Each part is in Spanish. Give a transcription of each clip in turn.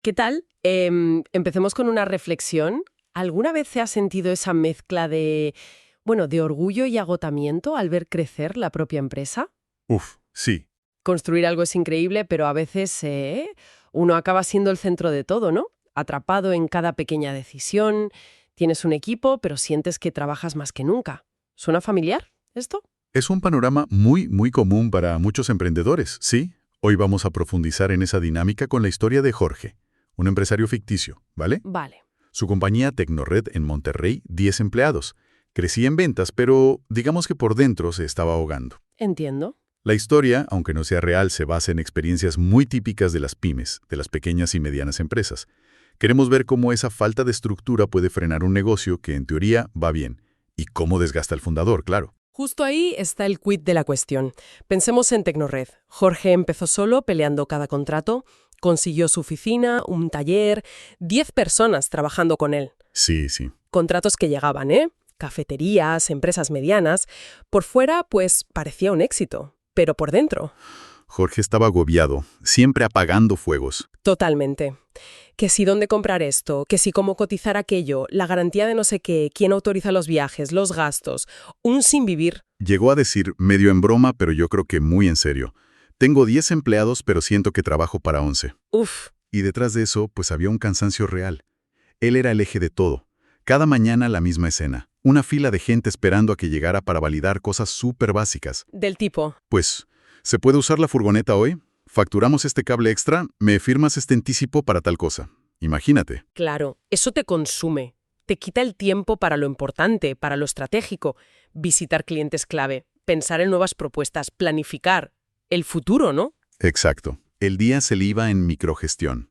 ¿Qué tal? Empecemos con una reflexión. ¿Alguna vez se ha sentido esa mezcla de orgullo y agotamiento al ver crecer la propia empresa? Uf, sí. Construir algo es increíble, pero a veces uno acaba siendo el centro de todo, ¿no? Atrapado en cada pequeña decisión. Tienes un equipo, pero sientes que trabajas más que nunca. ¿Suena familiar esto? Es un panorama muy, muy común para muchos emprendedores, ¿sí? Hoy vamos a profundizar en esa dinámica con la historia de Jorge, un empresario ficticio, ¿vale? Vale. Su compañía Tecnored en Monterrey, 10 empleados. Crecía en ventas, pero digamos que por dentro se estaba ahogando. Entiendo. La historia, aunque no sea real, se basa en experiencias muy típicas de las pymes, de las pequeñas y medianas empresas. Queremos ver cómo esa falta de estructura puede frenar un negocio que en teoría va bien, y cómo desgasta al fundador, claro. Justo ahí está el quid de la cuestión. Pensemos en Tecnored. Jorge empezó solo peleando cada contrato, consiguió su oficina, un taller, 10 personas trabajando con él. Sí, sí. Contratos que llegaban, cafeterías, empresas medianas. Por fuera, pues parecía un éxito, pero por dentro, Jorge estaba agobiado, siempre apagando fuegos. totalmente. Que si dónde comprar esto, que si cómo cotizar aquello, la garantía de no sé qué, quién autoriza los viajes, los gastos, un sinvivir. Llegó a decir, medio en broma, pero yo creo que muy en serio. Tengo 10 empleados, pero siento que trabajo para 11. Uf, Y detrás de eso, pues había un cansancio real. Él era el eje de todo. Cada mañana la misma escena. Una fila de gente esperando a que llegara para validar cosas súper básicas. del tipo. Pues, ¿se puede usar la furgoneta hoy? Facturamos este cable extra, me firmas este anticipo para tal cosa. Imagínate. Claro, eso te consume. Te quita el tiempo para lo importante, para lo estratégico. Visitar clientes clave, pensar en nuevas propuestas, planificar. El futuro, ¿no? Exacto. El día se le iba en microgestión.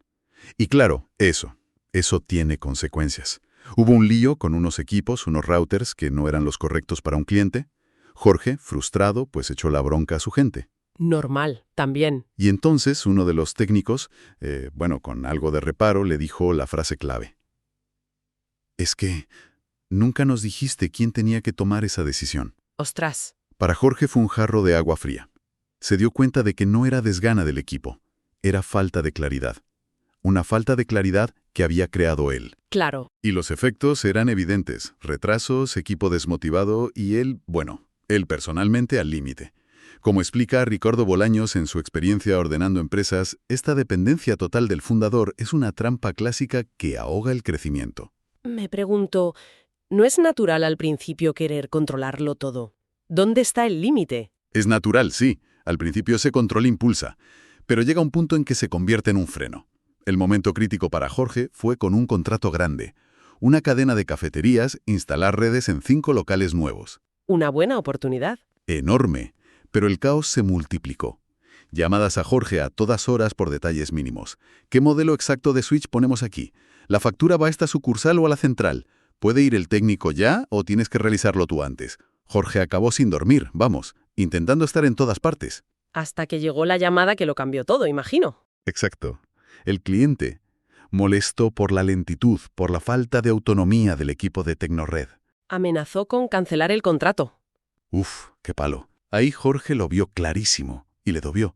Y claro, eso tiene consecuencias. Hubo un lío con unos equipos, unos routers que no eran los correctos para un cliente. Jorge, frustrado, pues echó la bronca a su gente. Normal, también. Y entonces uno de los técnicos, con algo de reparo, le dijo la frase clave. Es que nunca nos dijiste quién tenía que tomar esa decisión. Ostras, Para Jorge fue un jarro de agua fría. Se dio cuenta de que no era desgana del equipo, era falta de claridad. Una falta de claridad que había creado él. claro. Y los efectos eran evidentes. Retrasos, equipo desmotivado y él personalmente al límite. Como explica Ricardo Bolaños en su experiencia ordenando empresas, esta dependencia total del fundador es una trampa clásica que ahoga el crecimiento. Me pregunto, ¿no es natural al principio querer controlarlo todo? ¿Dónde está el límite? Es natural, sí. Al principio ese control impulsa. Pero llega un punto en que se convierte en un freno. El momento crítico para Jorge fue con un contrato grande. Una cadena de cafeterías, instalar redes en 5 locales nuevos. Una buena oportunidad. Enorme. Pero el caos se multiplicó. Llamadas a Jorge a todas horas por detalles mínimos. ¿Qué modelo exacto de switch ponemos aquí? ¿La factura va a esta sucursal o a la central? ¿Puede ir el técnico ya o tienes que realizarlo tú antes? Jorge acabó sin dormir, intentando estar en todas partes. Hasta que llegó la llamada que lo cambió todo, imagino. Exacto. El cliente, molesto por la lentitud, por la falta de autonomía del equipo de Tecnored. Amenazó con cancelar el contrato. Uf, qué palo. Ahí Jorge lo vio clarísimo y le dobió.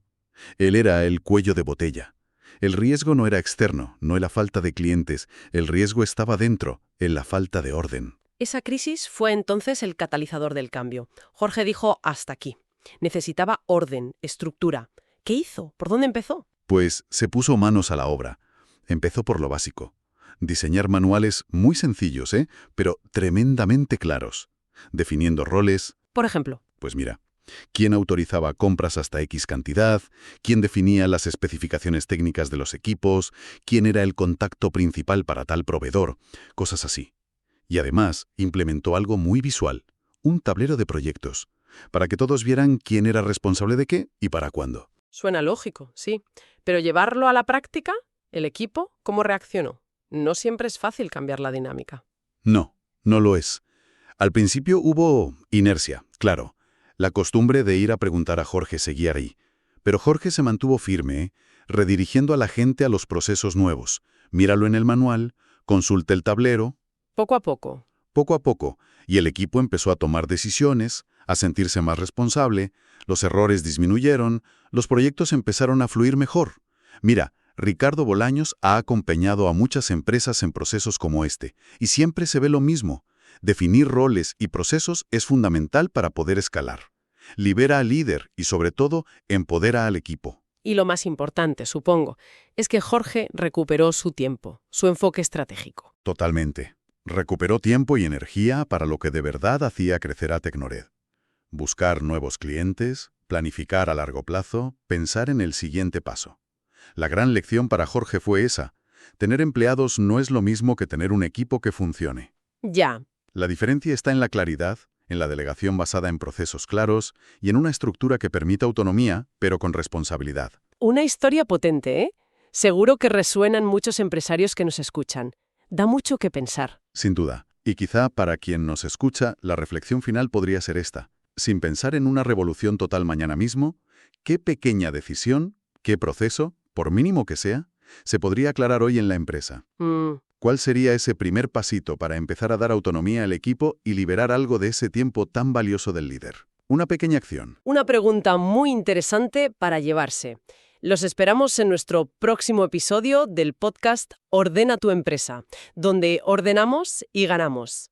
Él era el cuello de botella. El riesgo no era externo, no en la falta de clientes. El riesgo estaba dentro, en la falta de orden. Esa crisis fue entonces el catalizador del cambio. Jorge dijo hasta aquí. Necesitaba orden, estructura. ¿Qué hizo? ¿Por dónde empezó? Pues se puso manos a la obra. Empezó por lo básico. Diseñar manuales muy sencillos, pero tremendamente claros. Definiendo roles. Por ejemplo, Pues mira, quién autorizaba compras hasta X cantidad, quién definía las especificaciones técnicas de los equipos, quién era el contacto principal para tal proveedor, cosas así. Y además implementó algo muy visual, un tablero de proyectos, para que todos vieran quién era responsable de qué y para cuándo. suena lógico, sí. Pero llevarlo a la práctica, ¿el equipo cómo reaccionó? No siempre es fácil cambiar la dinámica. No, no lo es. Al principio hubo inercia, claro. La costumbre de ir a preguntar a Jorge seguía ahí. Pero Jorge se mantuvo firme, redirigiendo a la gente a los procesos nuevos. Míralo en el manual, consulte el tablero. Poco a poco. Poco a poco, y el equipo empezó a tomar decisiones, a sentirse más responsable, los errores disminuyeron, los proyectos empezaron a fluir mejor. Mira, Ricardo Bolaños ha acompañado a muchas empresas en procesos como este, y siempre se ve lo mismo. Definir roles y procesos es fundamental para poder escalar. Libera al líder y, sobre todo, empodera al equipo. Y lo más importante, supongo, es que Jorge recuperó su tiempo, su enfoque estratégico. Totalmente. Recuperó tiempo y energía para lo que de verdad hacía crecer a Tecnored. Buscar nuevos clientes, planificar a largo plazo, pensar en el siguiente paso. La gran lección para Jorge fue esa. Tener empleados no es lo mismo que tener un equipo que funcione. Ya. La diferencia está en la claridad, en la delegación basada en procesos claros y en una estructura que permita autonomía, pero con responsabilidad. Una historia potente, ¿eh? Seguro que resuenan muchos empresarios que nos escuchan. Da mucho que pensar. Sin duda. Y quizá para quien nos escucha, la reflexión final podría ser esta. Sin pensar en una revolución total mañana mismo, ¿qué pequeña decisión, qué proceso, por mínimo que sea, se podría aclarar hoy en la empresa? ¿Cuál sería ese primer pasito para empezar a dar autonomía al equipo y liberar algo de ese tiempo tan valioso del líder? Una pequeña acción. Una pregunta muy interesante para llevarse. Los esperamos en nuestro próximo episodio del podcast Ordena tu empresa, donde ordenamos y ganamos.